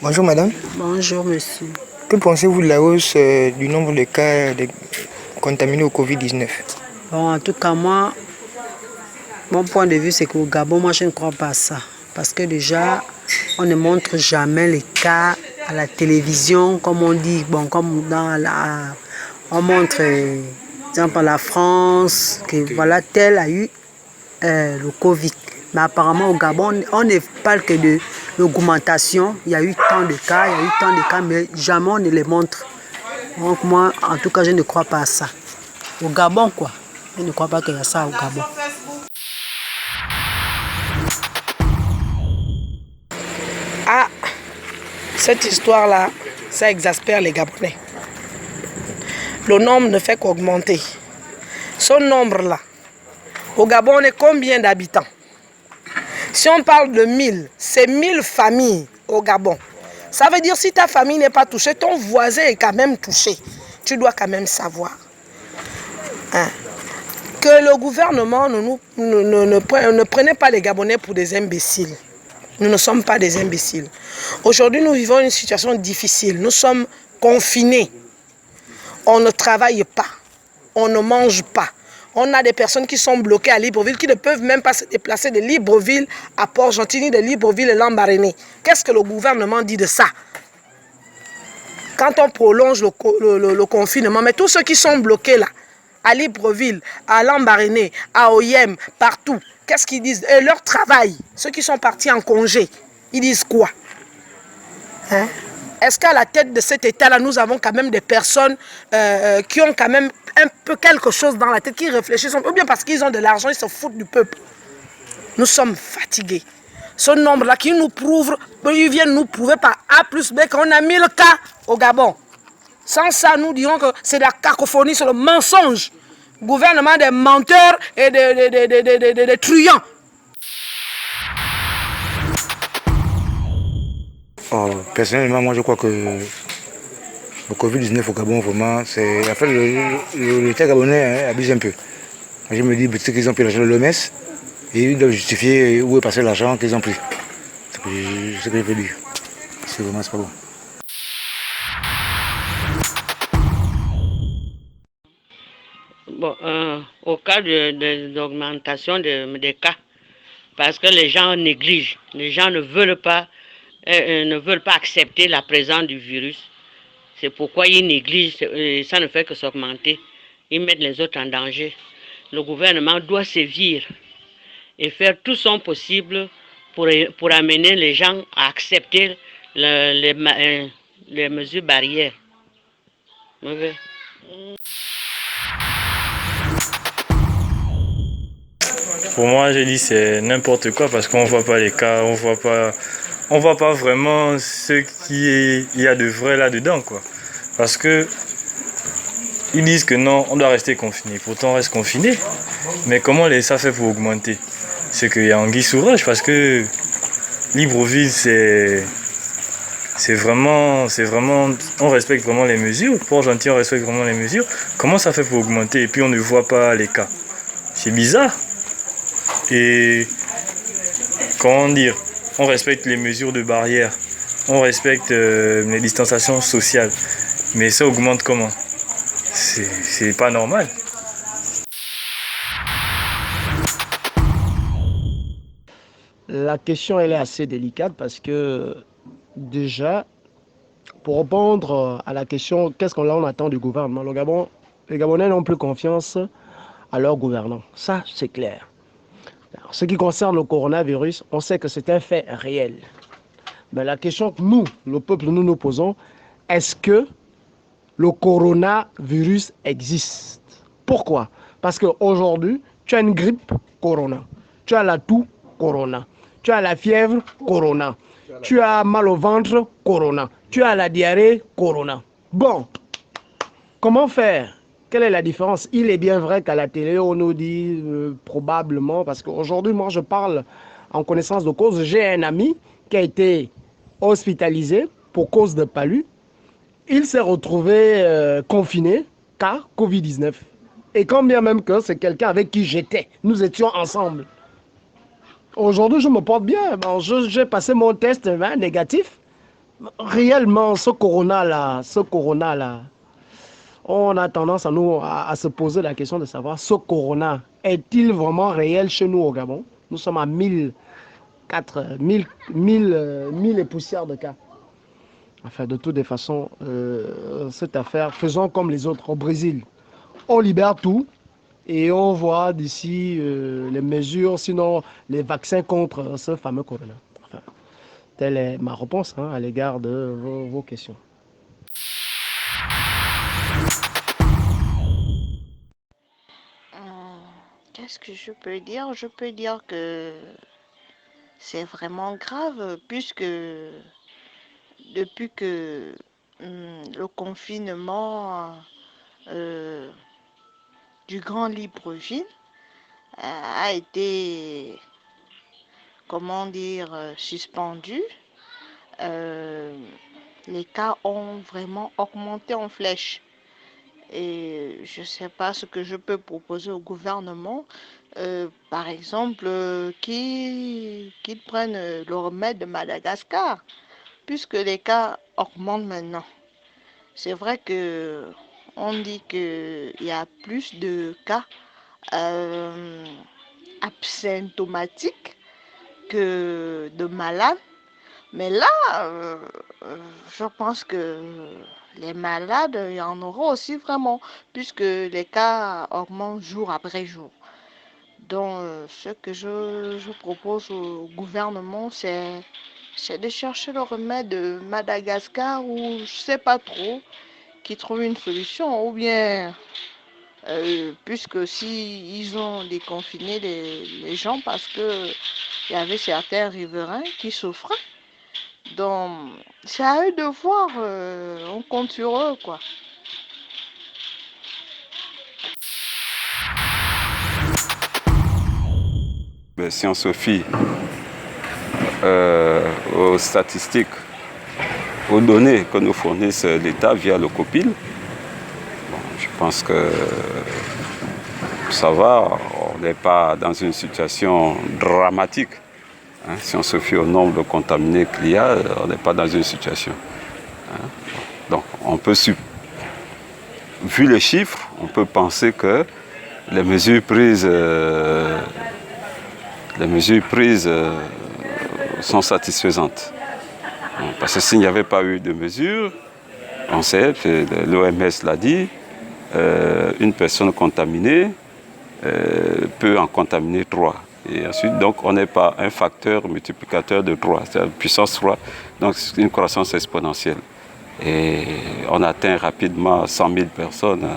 Bonjour madame. Bonjour monsieur. Que pensez-vous de la hausse du nombre de cas contaminés au Covid-19? Bon, en tout cas, moi, mon point de vue, c'est qu'au Gabon, moi, je ne crois pas à ça. Parce que déjà, on ne montre jamais les cas à la télévision, comme on dit, bon, comme dans la... On montre, exemple, la France, que voilà, tel a eu le Covid. Mais apparemment, au Gabon, on ne parle que de l'augmentation. Il y a eu tant de cas, il y a eu tant de cas, mais jamais on ne les montre. Donc moi, en tout cas, je ne crois pas à ça. Au Gabon, quoi. Je ne crois pas qu'il y a ça au Gabon. Ah, cette histoire-là, ça exaspère les Gabonais. Le nombre ne fait qu'augmenter. Ce nombre-là, au Gabon, on est combien d'habitants? Si on parle de 1000, c'est 1000 familles au Gabon. Ça veut dire si ta famille n'est pas touchée, ton voisin est quand même touché. Tu dois quand même savoir. Hein? Que le gouvernement ne prenait pas les Gabonais pour des imbéciles. Nous ne sommes pas des imbéciles. Aujourd'hui, nous vivons une situation difficile. Nous sommes confinés. On ne travaille pas. On ne mange pas. On a des personnes qui sont bloquées à Libreville, qui ne peuvent même pas se déplacer de Libreville à Port-Gentil, de Libreville à Lambaréné. Qu'est-ce que le gouvernement dit de ça? Quand on prolonge le confinement, mais tous ceux qui sont bloqués là, à Libreville, à Lambaréné, à Oyem, partout, qu'est-ce qu'ils disent? Et leur travail, ceux qui sont partis en congé, ils disent quoi? Hein? Est-ce qu'à la tête de cet État-là, nous avons quand même des personnes qui ont quand même un peu quelque chose dans la tête, qui réfléchissent, ou bien parce qu'ils ont de l'argent, ils se foutent du peuple? Nous sommes fatigués. Ce nombre-là qui nous prouve, ils viennent nous prouver par A plus B qu'on a 1000 cas au Gabon. Sans ça, nous dirons que c'est de la cacophonie, c'est le mensonge. Gouvernement des menteurs et des truands. Oh, personnellement, moi je crois que le Covid-19 au Gabon, vraiment, c'est. En fait, l'État gabonais abuse un peu. Je me dis peut-être qu'ils ont pris l'argent de l'OMS et ils doivent justifier où est passé l'argent qu'ils ont pris. C'est ce que je peux dire. C'est vraiment pas bon. Bon, au cas d'augmentation des cas, parce que les gens négligent, les gens ne veulent pas accepter la présence du virus. C'est pourquoi ils négligent, et ça ne fait que s'augmenter. Ils mettent les autres en danger. Le gouvernement doit sévir et faire tout son possible pour amener les gens à accepter les mesures barrières. Pour moi, je dis c'est n'importe quoi parce qu'on voit pas les cas, on voit pas vraiment ce qu'il y a de vrai là-dedans, quoi. Parce que ils disent que non, on doit rester confiné. Pourtant, on reste confiné. Mais comment ça fait pour augmenter? C'est qu'il y a anguille sous roche parce que Libreville, c'est vraiment, on respecte vraiment les mesures. Port-Gentil, on respecte vraiment les mesures. Comment ça fait pour augmenter et puis on ne voit pas les cas? C'est bizarre. Et comment dire, on respecte les mesures de barrière, on respecte les distanciations sociales, mais ça augmente comment? C'est pas normal. La question elle est assez délicate parce que déjà, pour répondre à la question qu'est-ce qu'on attend du gouvernement, les Gabonais n'ont plus confiance à leur gouvernant, ça c'est clair. Alors, ce qui concerne le coronavirus, on sait que c'est un fait réel. Mais la question que nous, le peuple, nous posons, est-ce que le coronavirus existe? Pourquoi? Parce qu'aujourd'hui, tu as une grippe, corona. Tu as la toux, corona. Tu as la fièvre, corona. Tu as mal au ventre, corona. Tu as la diarrhée, corona. Bon, comment faire? Quelle est la différence? Il est bien vrai qu'à la télé, on nous dit probablement, parce qu'aujourd'hui, moi, je parle en connaissance de cause. J'ai un ami qui a été hospitalisé pour cause de palu. Il s'est retrouvé confiné car Covid-19. Et quand bien même que c'est quelqu'un avec qui j'étais, nous étions ensemble. Aujourd'hui, je me porte bien. Bon, j'ai passé mon test négatif. Réellement, ce corona-là, on a tendance à se poser la question de savoir ce corona est-il vraiment réel chez nous au Gabon? Nous sommes à 1000 et poussières de cas. Enfin, de toutes les façons, cette affaire, faisons comme les autres au Brésil. On libère tout et on voit d'ici les mesures, sinon les vaccins contre ce fameux corona. Enfin, telle est ma réponse à l'égard de vos questions. Qu'est-ce que je peux dire? Je peux dire que c'est vraiment grave puisque depuis que le confinement euh, du Grand Libreville a été, comment dire, suspendu, euh, les cas ont vraiment augmenté en flèche. Et je ne sais pas ce que je peux proposer au gouvernement. Par exemple, qu'ils prennent le remède de Madagascar, puisque les cas augmentent maintenant. C'est vrai que on dit qu'il y a plus de cas euh, asymptomatiques que de malades. Mais là, je pense que les malades, il y en aura aussi vraiment, puisque les cas augmentent jour après jour. Donc, ce que je propose au gouvernement, c'est de chercher le remède de Madagascar ou je ne sais pas trop, qui trouve une solution. Ou bien, puisque si ils ont déconfiné les gens parce que il y avait certains riverains qui souffraient. Donc, c'est à eux de voir, on compte sur eux, quoi. Si on se fie aux statistiques, aux données que nous fournissent l'État via le COPIL, je pense que ça va, on n'est pas dans une situation dramatique. Si on se fie au nombre de contaminés qu'il y a, on n'est pas dans une situation. Donc, vu les chiffres, on peut penser que les mesures prises sont satisfaisantes. Parce que s'il n'y avait pas eu de mesures, on sait, l'OMS l'a dit, une personne contaminée peut en contaminer 3. Et ensuite, donc, on n'est pas un facteur multiplicateur de 3, c'est-à-dire puissance 3, donc c'est une croissance exponentielle. Et on atteint rapidement 100 000 personnes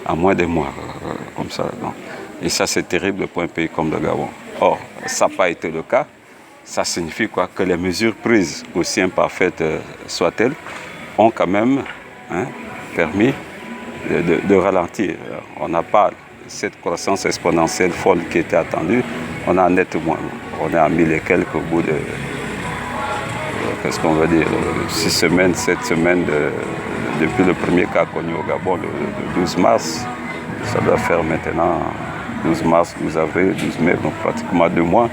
en moins de mois, comme ça. Donc. Et ça, c'est terrible pour un pays comme le Gabon. Or, ça n'a pas été le cas. Ça signifie quoi? Que les mesures prises, aussi imparfaites soient-elles, ont quand même permis de ralentir. On n'a pas cette croissance exponentielle folle qui était attendue. On a nettement, on est à 1000 et quelques au bout de, qu'est-ce qu'on va dire, 6 semaines, 7 semaines depuis le premier cas connu au Gabon, le 12 mars. Ça doit faire maintenant 12 mars, 12 avril, 12 mai, donc pratiquement 2 mois.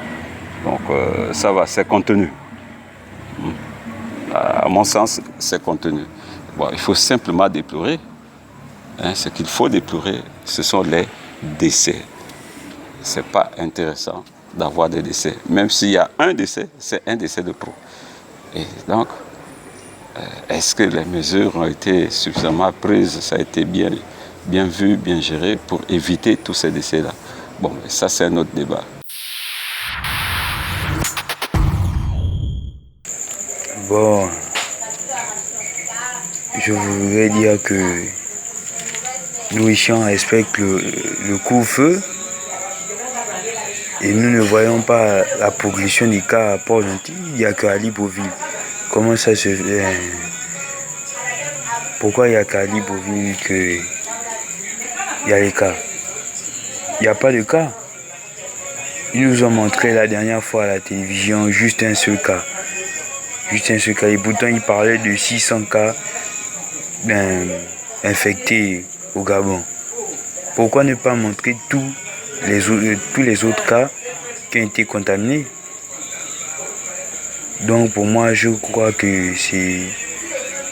Donc ça va, c'est contenu. À mon sens, c'est contenu. Bon, il faut simplement déplorer. Ce qu'il faut déplorer, ce sont les décès. Ce n'est pas intéressant d'avoir des décès. Même s'il y a un décès, c'est un décès de trop. Et donc, est-ce que les mesures ont été suffisamment prises? Ça a été bien vu, bien géré pour éviter tous ces décès-là? Bon, ça c'est un autre débat. Bon, je voudrais dire que nous ici on respecte le couvre-feu et nous ne voyons pas la progression des cas à Port-Gentil, il n'y a qu'à Libreville. Comment ça se fait? Pourquoi il n'y a qu'à Libreville qu'il y a les cas? Il n'y a pas de cas. Ils nous ont montré la dernière fois à la télévision juste un seul cas. Juste un seul cas. Et pourtant, ils parlaient de 600 cas infectés au Gabon. Pourquoi ne pas montrer tous les autres cas qui ont été contaminés? Donc pour moi, je crois que c'est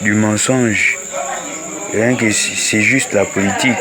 du mensonge. Rien que c'est juste la politique.